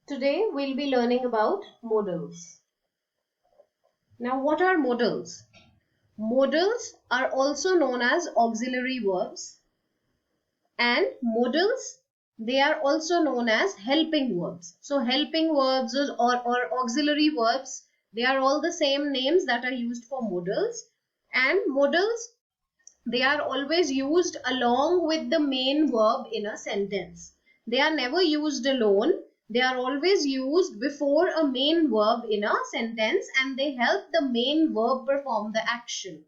Today we'll be learning about modals. Now, what are modals? Modals are also known as auxiliary verbs, and modals, they are also known as helping verbs. So helping verbs or auxiliary verbs, they are all the same names that are used for modals, and modals, they are always used along with the main verb in a sentence. They are never used alone. They are always used before a main verb in a sentence, and they help the main verb perform the action.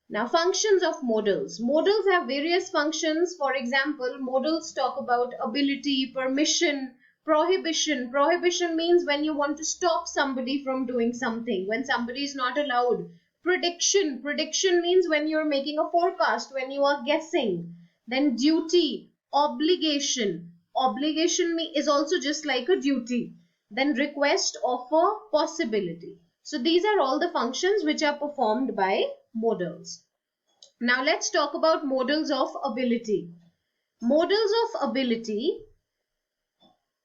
Now, functions of modals. Modals have various functions. For example, modals talk about ability, permission, prohibition. Prohibition means when you want to stop somebody from doing something, when somebody is not allowed. Prediction. Prediction means when you're making a forecast, when you are guessing. Then duty, obligation. Obligation is also just like a duty. Then request, offer, possibility. So these are all the functions which are performed by modals. Now let's talk about modals of ability. Modals of ability,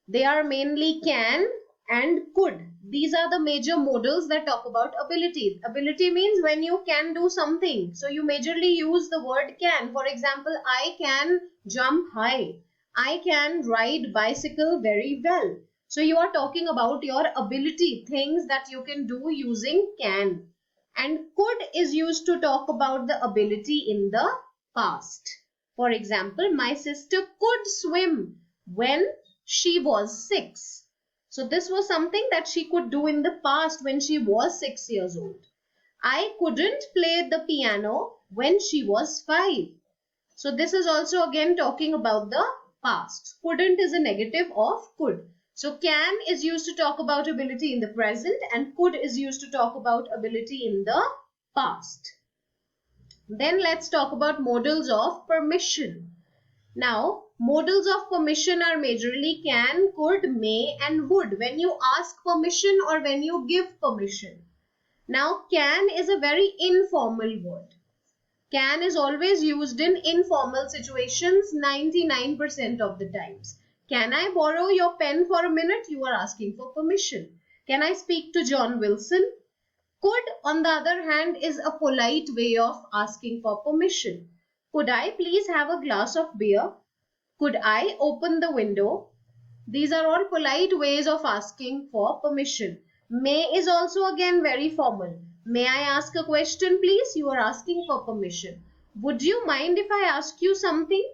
they are mainly can and could. These are the major modals that talk about ability. Ability means when you can do something. So you majorly use the word can. For example, I can jump high. I can ride bicycle very well. So you are talking about your ability, things that you can do using can. And could is used to talk about the ability in the past. For example, my sister could swim when she was 6. So this was something that she could do in the past when she was 6 years old. I couldn't play the piano when she was 5. So this is also again talking about the past. Couldn't is a negative of could. So can is used to talk about ability in the present, and could is used to talk about ability in the past. Then let's talk about modals of permission. Now, modals of permission are majorly can, could, may, and would when you ask permission or when you give permission. Now, can is a very informal word. Can is always used in informal situations 99% of the times. Can I borrow your pen for a minute? You are asking for permission. Can I speak to John Wilson? Could, on the other hand, is a polite way of asking for permission. Could I please have a glass of beer? Could I open the window? These are all polite ways of asking for permission. May is also again very formal. May I ask a question, please? You are asking for permission. Would you mind if I ask you something?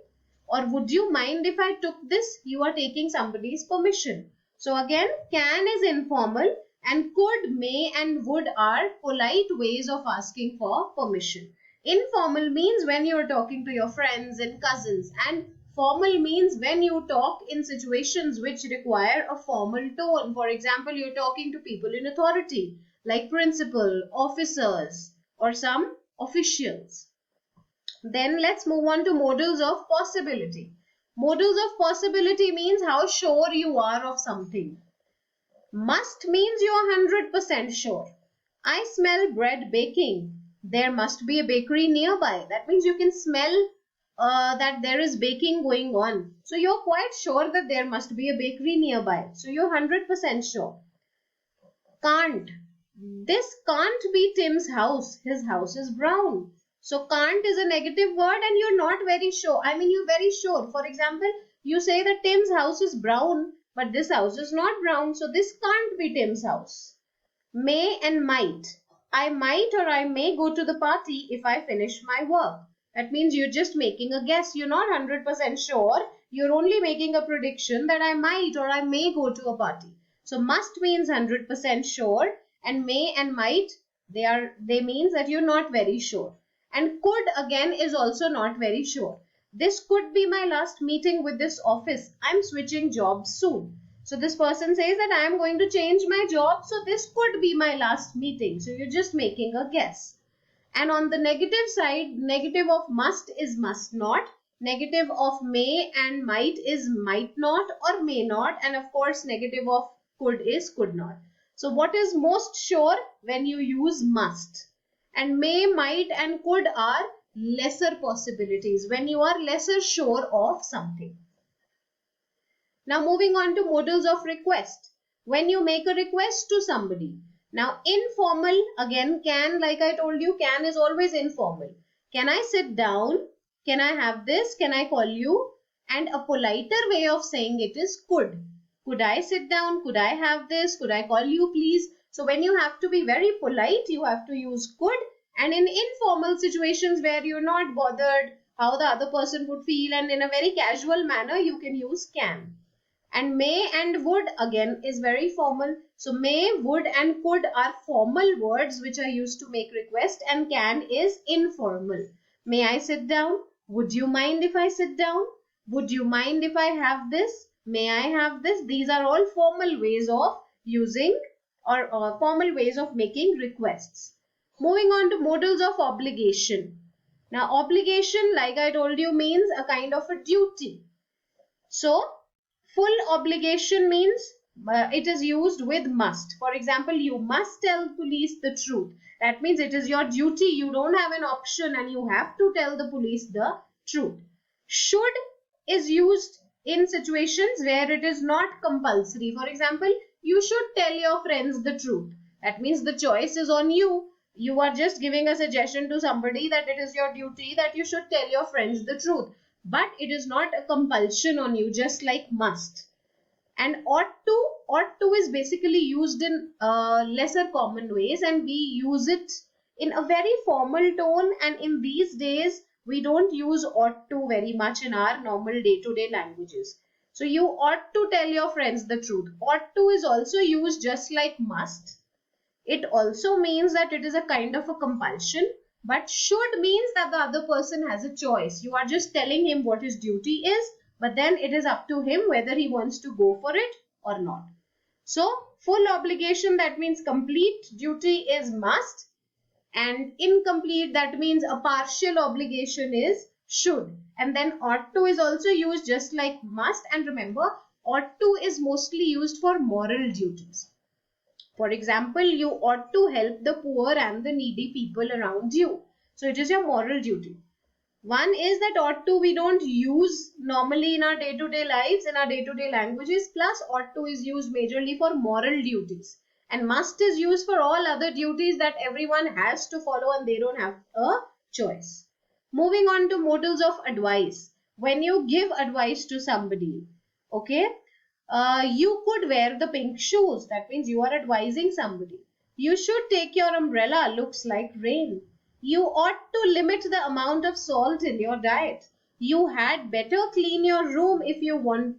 Or would you mind if I took this? You are taking somebody's permission. So again, can is informal, and could, may, and would are polite ways of asking for permission. Informal means when you are talking to your friends and cousins, and formal means when you talk in situations which require a formal tone. For example, you're talking to people in authority like principal, officers, or some officials. Then let's move on to modals of possibility. Modals of possibility means how sure you are of something. Must means you are 100% sure. I smell bread baking. There must be a bakery nearby. That means you can smell that there is baking going on. So you're quite sure that there must be a bakery nearby. So you're 100% sure. Can't. This can't be Tim's house. His house is brown. So can't is a negative word and you're not very sure. I mean, you're very sure. For example, you say that Tim's house is brown, but this house is not brown. So this can't be Tim's house. May and might. I might or I may go to the party if I finish my work. That means you're just making a guess. You're not 100% sure. You're only making a prediction that I might or I may go to a party. So must means 100% sure, and may and might, they means that you're not very sure. And could again is also not very sure. This could be my last meeting with this office. I'm switching jobs soon. So this person says that I am going to change my job. So this could be my last meeting. So you're just making a guess. And on the negative side, negative of must is must not. Negative of may and might is might not or may not. And of course, negative of could is could not. So what is most sure when you use must? And may, might, and could are lesser possibilities when you are lesser sure of something. Now moving on to modals of request. When you make a request to somebody. Now informal, again can, like I told you, can is always informal. Can I sit down? Can I have this? Can I call you? And a politer way of saying it is could. Could I sit down? Could I have this? Could I call you please? So when you have to be very polite, you have to use could. And in informal situations where you're not bothered how the other person would feel and in a very casual manner, you can use can. And may and would again is very formal. So may, would and could are formal words which are used to make request, and can is informal. May I sit down? Would you mind if I sit down? Would you mind if I have this? May I have this? These are all formal ways of using or formal ways of making requests. Moving on to modals of obligation. Now obligation, like I told you, means a kind of a duty. So full obligation means it is used with must. For example, you must tell police the truth. That means it is your duty. You don't have an option and you have to tell the police the truth. Should is used in situations where it is not compulsory. For example, you should tell your friends the truth. That means the choice is on you. You are just giving a suggestion to somebody that it is your duty that you should tell your friends the truth. But it is not a compulsion on you, just like must. And ought to is basically used in lesser common ways, and we use it in a very formal tone, and in these days we don't use ought to very much in our normal day-to-day languages. So you ought to tell your friends the truth. Ought to is also used just like must. It also means that it is a kind of a compulsion. But should means that the other person has a choice. You are just telling him what his duty is, but then it is up to him whether he wants to go for it or not. So full obligation, that means complete duty, is must, and incomplete, that means a partial obligation, is should. And then ought to is also used just like must, and remember ought to is mostly used for moral duties. For example, you ought to help the poor and the needy people around you. So it is your moral duty. One is that ought to we don't use normally in our day-to-day lives, in our day-to-day languages, plus ought to is used majorly for moral duties. And must is used for all other duties that everyone has to follow and they don't have a choice. Moving on to modals of advice. When you give advice to somebody, okay, you could wear the pink shoes. That means you are advising somebody. You should take your umbrella. Looks like rain. You ought to limit the amount of salt in your diet. You had better clean your room if you want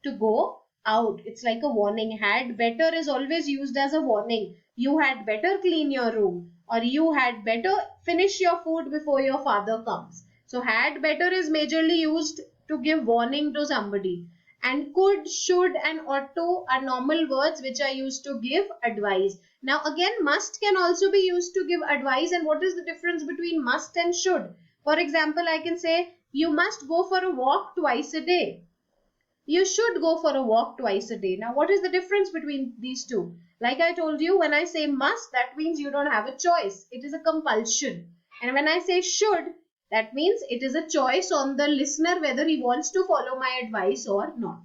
to go out. It's like a warning. Had better is always used as a warning. You had better clean your room, or you had better finish your food before your father comes. So had better is majorly used to give warning to somebody. And could, should and ought to are normal words which are used to give advice. Now again, must can also be used to give advice. And what is the difference between must and should? For example, I can say you must go for a walk twice a day. You should go for a walk twice a day. Now what is the difference between these two? Like I told you, when I say must, that means you don't have a choice. It is a compulsion. And when I say should, that means it is a choice on the listener whether he wants to follow my advice or not.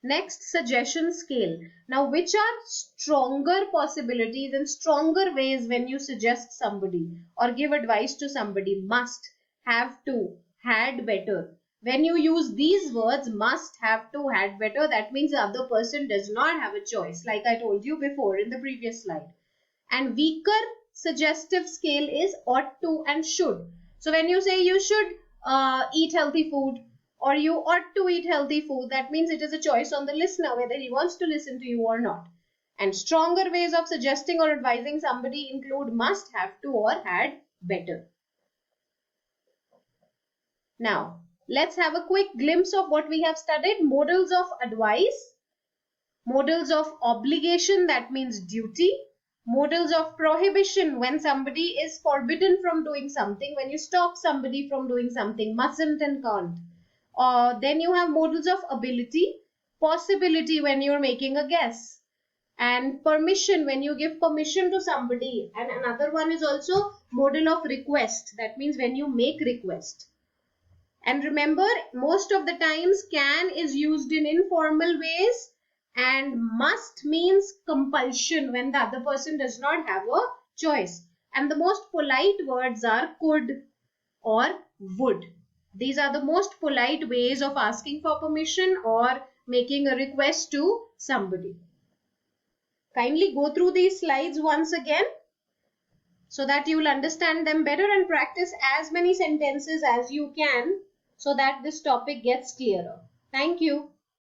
Next, suggestion scale. Now, which are stronger possibilities and stronger ways when you suggest somebody or give advice to somebody? Must, have to, had better. When you use these words, must, have to, had better, that means the other person does not have a choice, like I told you before in the previous slide. And weaker suggestive scale is ought to and should. So when you say you should eat healthy food or you ought to eat healthy food, that means it is a choice on the listener whether he wants to listen to you or not. And stronger ways of suggesting or advising somebody include must, have to, or had better. Now, let's have a quick glimpse of what we have studied. Modals of advice, modals of obligation, that means duty, modals of prohibition, when somebody is forbidden from doing something, when you stop somebody from doing something, mustn't and can't. Then you have modals of ability, possibility when you're making a guess, and permission when you give permission to somebody. And another one is also modal of request, that means when you make request. And remember, most of the times can is used in informal ways, and must means compulsion when the other person does not have a choice. And the most polite words are could or would. These are the most polite ways of asking for permission or making a request to somebody. Kindly go through these slides once again so that you will understand them better, and practice as many sentences as you can so that this topic gets clearer. Thank you.